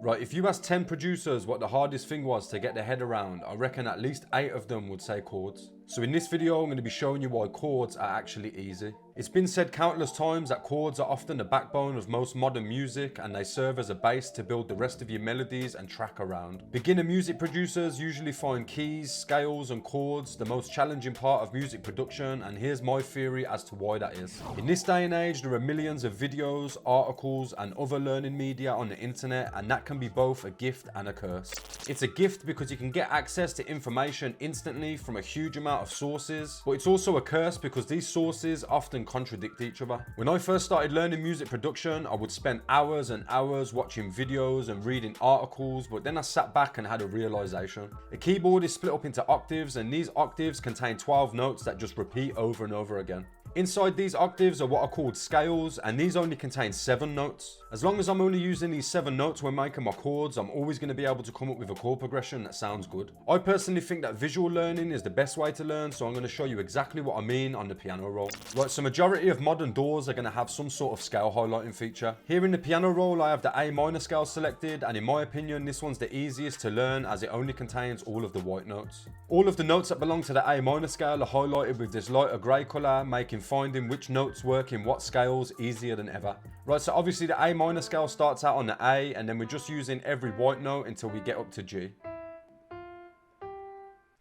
Right, if you asked 10 producers what the hardest thing was to get their head around, I reckon at least 8 of them would say chords. So in this video, I'm going to be showing you why chords are actually easy. It's been said countless times that chords are often the backbone of most modern music, and they serve as a base to build the rest of your melodies and track around. Beginner music producers usually find keys, scales and chords the most challenging part of music production, and here's my theory as to why that is. In this day and age, there are millions of videos, articles and other learning media on the internet, and that can be both a gift and a curse. It's a gift because you can get access to information instantly from a huge amount of sources, but it's also a curse because these sources often contradict each other. When I first started learning music production, I would spend hours and hours watching videos and reading articles, but then I sat back and had a realization. A keyboard is split up into octaves, and these octaves contain 12 notes that just repeat over and over again. Inside these octaves are what are called scales, and these only contain 7 notes. As long as I'm only using these 7 notes when making my chords, I'm always going to be able to come up with a chord progression that sounds good. I personally think that visual learning is the best way to learn, so I'm going to show you exactly what I mean on the piano roll. Right, so majority of modern DAWs are going to have some sort of scale highlighting feature. Here in the piano roll, I have the A minor scale selected, and in my opinion, this one's the easiest to learn as it only contains all of the white notes. All of the notes that belong to the A minor scale are highlighted with this lighter grey colour, making finding which notes work in what scales easier than ever. Right, so obviously the A minor scale starts out on the A, and then we're just using every white note until we get up to G.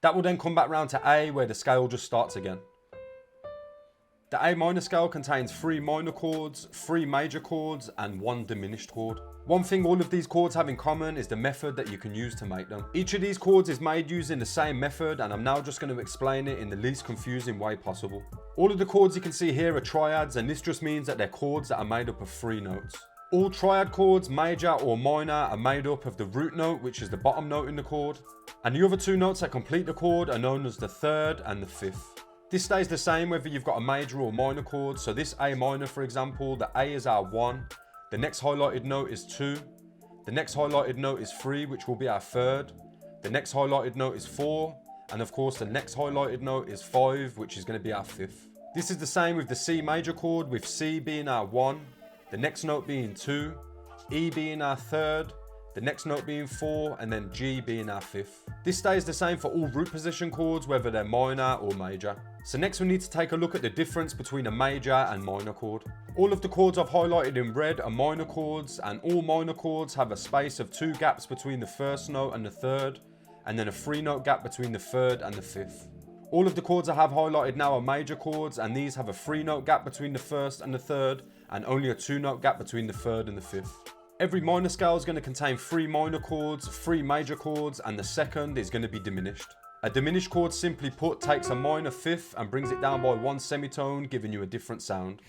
That will then come back round to A, where the scale just starts again. The A minor scale contains 3 minor chords, 3 major chords and 1 diminished chord. One thing all of these chords have in common is the method that you can use to make them. Each of these chords is made using the same method, and I'm now just going to explain it in the least confusing way possible. All of the chords you can see here are triads, and this just means that they're chords that are made up of 3 notes. All triad chords, major or minor, are made up of the root note, which is the bottom note in the chord, and the other 2 notes that complete the chord are known as the 3rd and the 5th. This stays the same whether you've got a major or minor chord. So this A minor, for example, the A is our 1, the next highlighted note is 2, the next highlighted note is 3, which will be our 3rd, the next highlighted note is 4, and of course the next highlighted note is 5, which is going to be our 5th. This is the same with the C major chord, with C being our 1, the next note being 2, E being our 3rd, the next note being 4, and then G being our 5th. This stays the same for all root position chords, whether they're minor or major. So next we need to take a look at the difference between a major and minor chord. All of the chords I've highlighted in red are minor chords, and all minor chords have a space of 2 gaps between the first note and the 3rd, and then a 3 note gap between the 3rd and the 5th. All of the chords I have highlighted now are major chords, and these have a 3 note gap between the 1st and the 3rd, and only a 2 note gap between the 3rd and the 5th. Every minor scale is going to contain 3 minor chords, 3 major chords, and the 2nd is going to be diminished. A diminished chord, simply put, takes a minor 5th and brings it down by 1 semitone, giving you a different sound.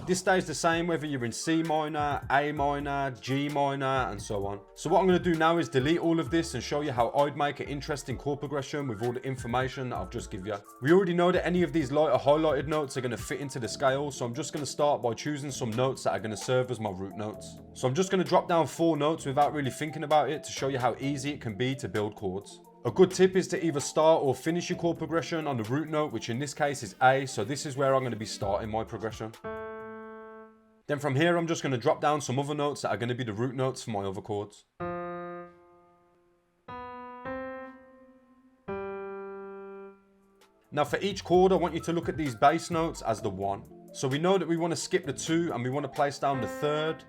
This stays the same whether you're in C minor, A minor, G minor, and so on. So what I'm going to do now is delete all of this and show you how I'd make an interesting chord progression with all the information that I've just given you. We already know that any of these lighter highlighted notes are going to fit into the scale, so I'm just going to start by choosing some notes that are going to serve as my root notes. So I'm just going to drop down 4 notes without really thinking about it to show you how easy it can be to build chords. A good tip is to either start or finish your chord progression on the root note, which in this case is A, so this is where I'm going to be starting my progression. Then from here, I'm just going to drop down some other notes that are going to be the root notes for my other chords. Now for each chord, I want you to look at these bass notes as the 1. So we know that we want to skip the 2 and we want to place down the 3rd.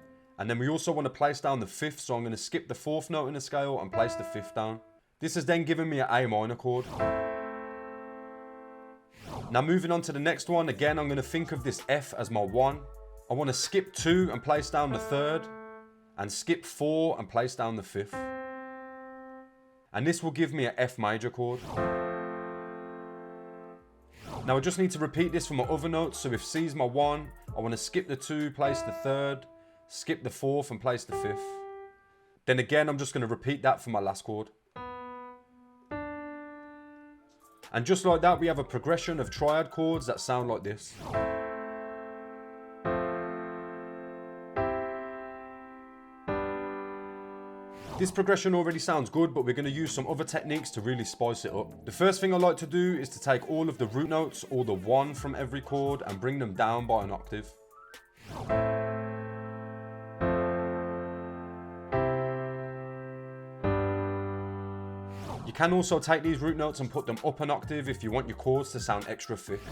And then we also want to place down the 5th, so I'm going to skip the 4th note in the scale and place the 5th down. This has then given me an A minor chord. Now moving on to the next one, again I'm going to think of this F as my 1. I want to skip 2 and place down the 3rd, and skip 4 and place down the 5th. And this will give me an F major chord. Now I just need to repeat this for my other notes, so if C is my 1, I want to skip the 2, place the 3rd, skip the 4th and place the 5th. Then again I'm just going to repeat that for my last chord. And just like that, we have a progression of triad chords that sound like this. This progression already sounds good, but we're going to use some other techniques to really spice it up. The first thing I like to do is to take all of the root notes, or the 1 from every chord, and bring them down by an octave. You can also take these root notes and put them up an octave if you want your chords to sound extra thick.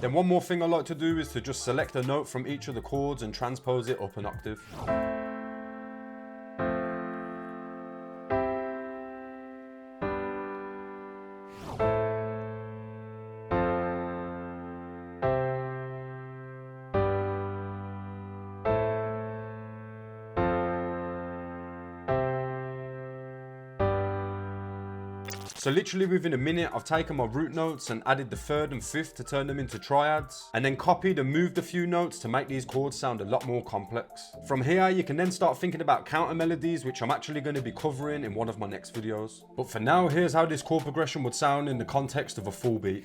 Then one more thing I like to do is to just select a note from each of the chords and transpose it up an octave. So literally within a minute, I've taken my root notes and added the third and fifth to turn them into triads, and then copied and moved a few notes to make these chords sound a lot more complex. From here, you can then start thinking about counter melodies, which I'm actually going to be covering in one of my next videos. But for now, here's how this chord progression would sound in the context of a full beat.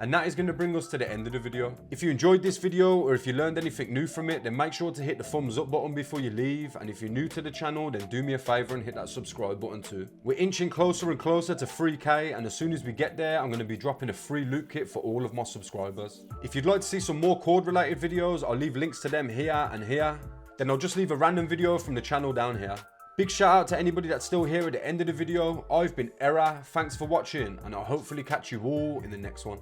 And that is going to bring us to the end of the video. If you enjoyed this video or if you learned anything new from it, then make sure to hit the thumbs up button before you leave. And if you're new to the channel, then do me a favor and hit that subscribe button too. We're inching closer and closer to 3K, and as soon as we get there, I'm going to be dropping a free loop kit for all of my subscribers. If you'd like to see some more chord related videos, I'll leave links to them here and here. Then I'll just leave a random video from the channel down here. Big shout out to anybody that's still here at the end of the video. I've been Error, thanks for watching, and I'll hopefully catch you all in the next one.